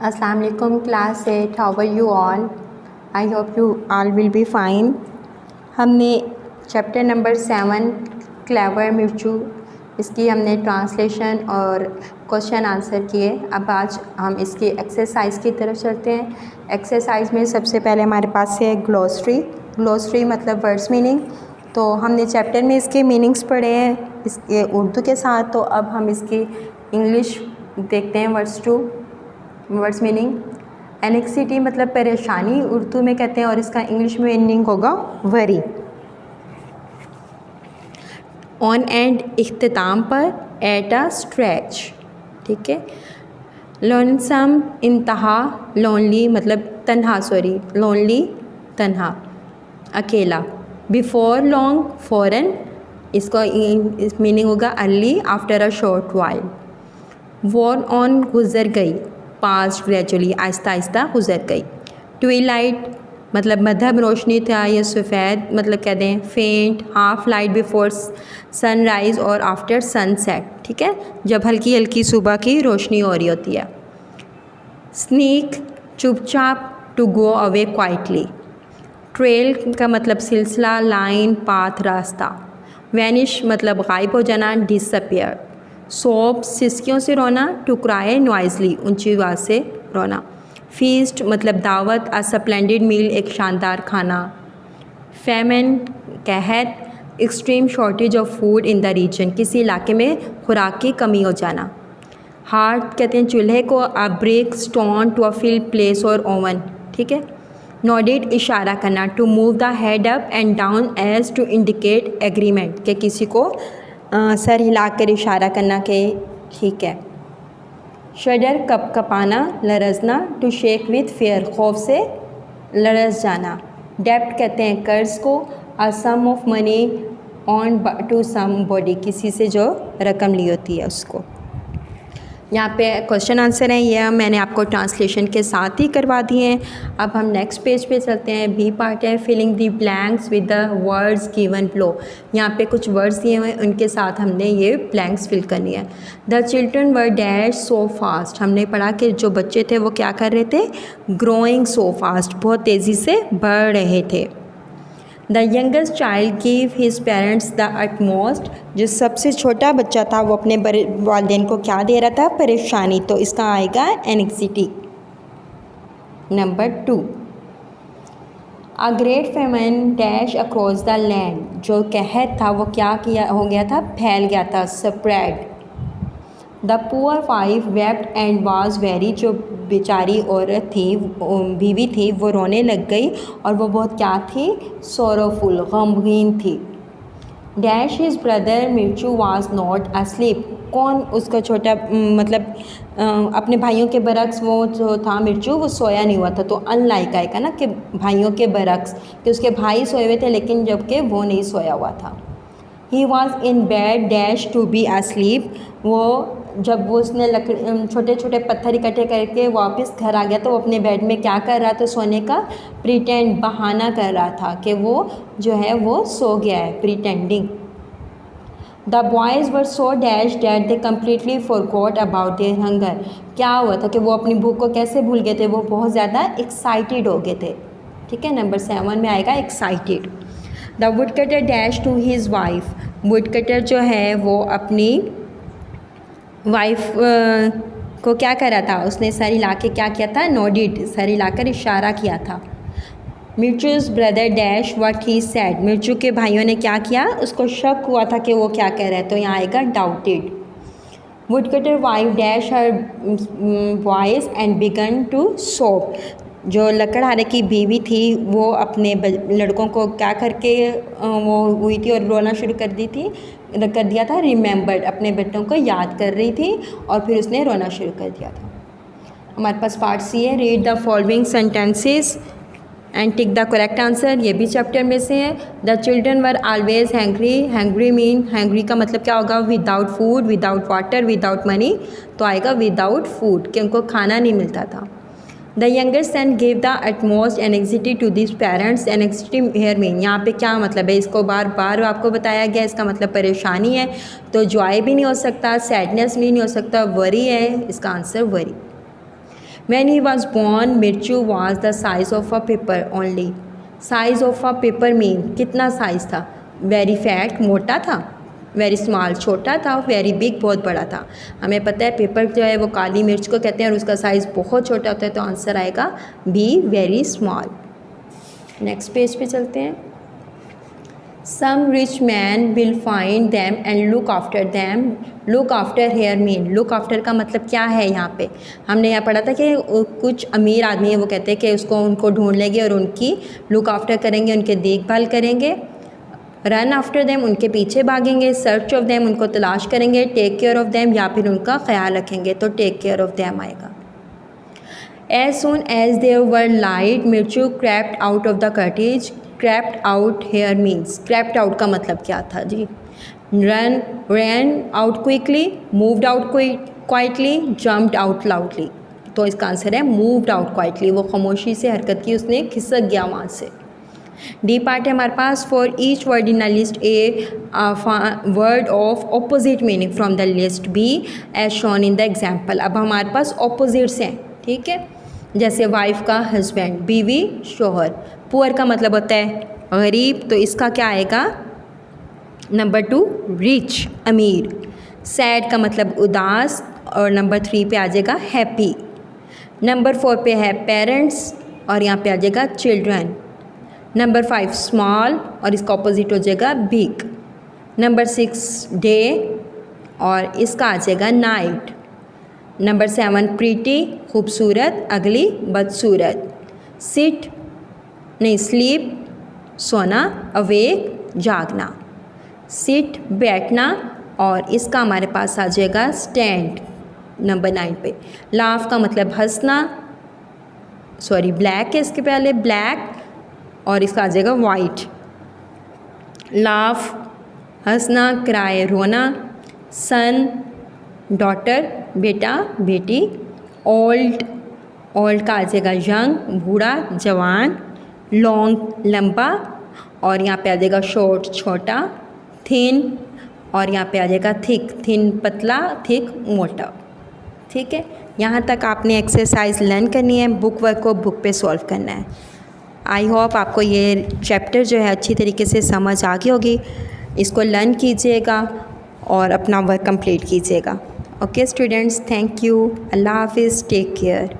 Assalamu alaikum class 8, how are you all? I hope you all will be fine. हमने chapter number 7 clever मिर्चू इसकी हमने translation और question answer किए। अब आज हम इसकी एक्सरसाइज की तरफ चलते हैं। एक्सरसाइज में सबसे पहले हमारे पास है ग्लोसरी मतलब वर्ड्स मीनिंग। तो हमने चैप्टर में इसके मीनिंग्स पढ़े हैं इसके उर्दू के साथ, तो अब हम इसकी इंग्लिश देखते हैं। Words meaning. एनेक्सिटी मतलब परेशानी उर्दू में कहते हैं और इसका इंग्लिश में मीनिंग होगा वरी। ऑन एंड इख्तिताम पर, एट अ स्ट्रेच, ठीक है। लोनसम इंतहा, लोनली मतलब तन्हा, लोनली तन्हा अकेला। बिफोर लॉन्ग फौरन, इसका इस मीनिंग होगा early after a short while. War on गुजर गई, पास्ट ग्रेजुअली आहिस्ता आहिस्ता गुजर गई। ट्विलाइट मतलब मध्यम रोशनी था या सफ़ेद मतलब कह दें फेंट, हाफ लाइट बिफोर सनराइज़ और आफ्टर सनसेट, ठीक है, जब हल्की हल्की सुबह की रोशनी हो रही होती है। स्नीक चुपचाप, to go away quietly. Trail का मतलब सिलसिला, लाइन, पाथ, रास्ता। वैनिश मतलब गायब हो जाना, डिसअपियर। सोप सिसकियों से रोना, टू क्राई नॉइजली ऊंची आवाज़ से रोना। फीस्ट मतलब दावत, अ स्प्लेंडेड मील एक शानदार खाना। फेमन कहत, extreme shortage of food in the region किसी इलाके में खुराक की कमी हो जाना। हार्ट कहते हैं चूल्हे को, a brick stone to a fireplace और ओवन, ठीक है। नोडेड इशारा करना, to move the head up and down as to indicate agreement के किसी को सर हिलाकर इशारा करना के ठीक है। शडर कपकपाना, लरजना, टू शेक विथ फेयर खौफ से लरस जाना। डेप्ट कहते हैं कर्ज को, a sum of money on to somebody किसी से जो रकम ली होती है उसको। यहाँ पे क्वेश्चन आंसर है, ये मैंने आपको ट्रांसलेशन के साथ ही करवा दिए हैं। अब हम नेक्स्ट पेज पे चलते हैं। बी पार्ट है filling the blanks with the words given below. यहाँ पे कुछ वर्ड्स दिए हुए हैं, उनके साथ हमने ये ब्लैंक्स फिल करनी है। The children were dash so fast, हमने पढ़ा कि जो बच्चे थे वो क्या कर रहे थे, ग्रोइंग सो फास्ट, बहुत तेज़ी से बढ़ रहे थे। The youngest child give his parents the utmost, जो सबसे छोटा बच्चा था वो अपने वालिदैन को क्या दे रहा था, परेशानी, तो इसका आएगा anxiety. Number 2, a great Feynman dash across the land, जो कहत था वो क्या किया हो गया था, फैल गया था, spread. The poor wife wept and was very, जो बेचारी औरत थी बीवी थी वो रोने लग गई और वो बहुत क्या थी, सोरोफुल गमगीन थी। Dash his brother Mirchu was not asleep, कौन उसका छोटा मतलब अपने भाइयों के बरक्स वो जो था मिर्चू वो सोया नहीं हुआ था। तो अनलाइक आएगा ना कि भाइयों के बरक्स कि उसके भाई सोए हुए थे लेकिन जबकि वो नहीं सोया हुआ था। He was in bed dash to be asleep, वो जब वो उसने छोटे छोटे पत्थर इकट्ठे करके वापस घर आ गया तो वो अपने बेड में क्या कर रहा था, सोने का प्रिटेंड, बहाना कर रहा था कि वो जो है वो सो गया है, pretending. The boys were so dash that they completely forgot about their hunger, क्या हुआ था कि वो अपनी भूख को कैसे भूल गए थे, वो बहुत ज़्यादा एक्साइटेड हो गए थे, ठीक है। नंबर 7 में आएगा excited. The woodcutter dash to his wife, woodcutter जो है वो अपनी वाइफ को क्या करा था, उसने सर हिला के क्या किया था, नोडिड, सर हिलाकर इशारा किया था। Mirchu's brother dash what he said, Mirchu के भाइयों ने क्या किया, उसको शक हुआ था कि वो क्या कह रहा है, तो यहाँ आएगा doubted. Woodcutter wife dash her voice and began to sob, जो लकड़हारे की बीवी थी वो अपने लड़कों को क्या करके वो हुई थी और रोना शुरू कर दिया था, रिमेंबर्ड, अपने बेटों को याद कर रही थी और फिर उसने रोना शुरू कर दिया था। हमारे पास पार्ट सी है, read the following sentences and tick the correct answer, ये भी चैप्टर में से है। The children were always hangry, hangry mean, hangry का मतलब क्या होगा, without food, without water, without money, तो आएगा विदाउट फूड कि उनको खाना नहीं मिलता था। The youngest son give the utmost anxiety to this parents, anxiety here mean, यहाँ पे क्या मतलब है, इसको बार बार आपको बताया गया, इसका मतलब परेशानी है, तो जॉय भी नहीं हो सकता, सैडनेस भी नहीं हो सकता, वरी है, इसका आंसर वरी। When he was born Mirchu was the size of a paper only. Size of a paper mean कितना साइज़ था, वेरी फैट मोटा था, वेरी स्मॉल छोटा था, वेरी बिग बहुत बड़ा था। हमें पता है पेपर जो है वो काली मिर्च को कहते हैं और उसका साइज़ बहुत छोटा होता है, तो आंसर आएगा B, very small. Next page पे चलते हैं। Some rich man will find them and look after them. Look after here mean, look after का मतलब क्या है यहाँ पे, हमने यहाँ पढ़ा था कि कुछ अमीर आदमी है वो कहते हैं कि उसको उनको ढूंढ लेंगे और उनकी लुक आफ्टर करेंगे, उनके देखभाल करेंगे। रन आफ्टर दैम उनके पीछे भागेंगे, सर्च ऑफ दैम उनको तलाश करेंगे, टेक केयर ऑफ दैम या फिर उनका ख्याल रखेंगे, तो टेक केयर ऑफ दैम आएगा। As soon as there were light, Mirchu crept out of the cottage. Crept out here means, crept out का मतलब क्या था जी, ran out quickly, moved out quietly, jumped out loudly। तो इसका answer है moved out quietly, वो खामोशी से हरकत की, उसने खिसक गया वहाँ से। डी पार्ट है हमारे पास, for each word in the list A word of opposite meaning from the list B as shown in the example. अब हमारे पास ऑपोजिट्स हैं, ठीक है, जैसे वाइफ का हस्बैंड, बीवी शोहर, पुअर का मतलब होता है गरीब, तो इसका क्या आएगा, नंबर 2 रिच अमीर। सैड का मतलब उदास, और नंबर 3 पे आ जाएगा हैप्पी। नंबर 4 पे है पेरेंट्स और यहाँ पे आ जाएगा चिल्ड्रन। नंबर 5 स्मॉल और इसका ऑपोजिट हो जाएगा बिग। नंबर 6 डे और इसका आ जाएगा नाइट। नंबर 7 प्रीटी खूबसूरत, अगली बदसूरत। सिट नहीं स्लीप सोना, अवेक जागना। सिट बैठना और इसका हमारे पास आ जाएगा स्टैंड नंबर 9 पे। लाफ का मतलब हंसना, सॉरी ब्लैक है इसके पहले, ब्लैक और इसका आ जाएगा वाइट। लाफ हंसना, क्राई रोना, सन डॉटर बेटा बेटी, ओल्ड का आ जाएगा यंग बूढ़ा जवान, लॉन्ग लंबा और यहाँ पे आ जाएगा शॉर्ट छोटा, थिन और यहाँ पे आ जाएगा थिक, थिन पतला, थिक मोटा। ठीक है, यहाँ तक आपने एक्सरसाइज लर्न करनी है, बुक वर्क को बुक पे सॉल्व करना है। आई होप आपको ये चैप्टर जो है अच्छी तरीके से समझ आ गई होगी। इसको लर्न कीजिएगा और अपना वर्क कंप्लीट कीजिएगा। ओके स्टूडेंट्स, थैंक यू, अल्लाह हाफिज़, टेक केयर।